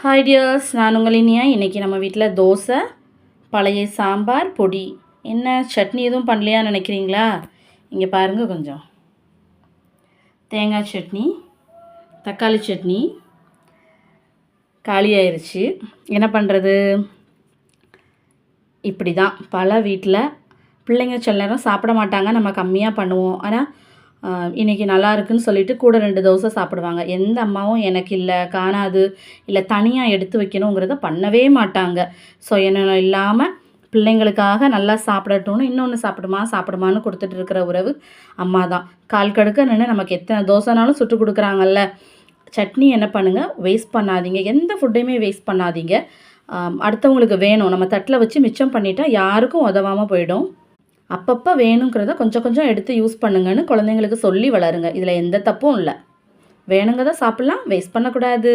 Hi tears, நான் உங்கள் இனியா. இன்றைக்கி நம்ம வீட்டில் தோசை, பழைய சாம்பார், பொடி. என்ன சட்னி எதுவும் பண்ணலையான்னு நினைக்கிறீங்களா? இங்கே பாருங்கள், கொஞ்சம் தேங்காய் சட்னி, தக்காளி சட்னி காலியாயிருச்சு. என்ன பண்ணுறது? இப்படி தான் பல வீட்டில் பிள்ளைங்க சில நேரம் சாப்பிட மாட்டாங்க, நம்ம கம்மியாக பண்ணுவோம். ஆனால் இன்றைக்கி நல்லா இருக்குன்னு சொல்லிவிட்டு கூட 2 தோசை சாப்பிடுவாங்க. எந்த அம்மாவும் எனக்கு இல்லை, காணாது, இல்லை தனியாக எடுத்து வைக்கணுங்கிறத பண்ணவே மாட்டாங்க. சுயநலம் இல்லாமல் பிள்ளைங்களுக்காக நல்லா சாப்பிடட்டும்னு இன்னொன்று சாப்பிடுமான்னு கொடுத்துட்டு இருக்கிற உறவு அம்மா தான். கால் கடுக்க நின்று நமக்கு எத்தனை தோசைனாலும் சுட்டு கொடுக்குறாங்கல்ல. சட்னி என்ன பண்ணுங்கள், வேஸ்ட் பண்ணாதீங்க. எந்த ஃபுட்டையுமே வேஸ்ட் பண்ணாதீங்க. அடுத்தவங்களுக்கு வேணும், நம்ம தட்டில் வச்சு மிச்சம் பண்ணிட்டா யாருக்கும் உதவாமல் போயிடும். அப்பப்போ வேணுங்கிறத கொஞ்சம் கொஞ்சம் எடுத்து யூஸ் பண்ணுங்கன்னு குழந்தைங்களுக்கு சொல்லி வளருங்க. இதில் எந்த தப்பும் இல்லை. வேணுங்கிறத சாப்பிட்லாம், வேஸ்ட் பண்ணக்கூடாது.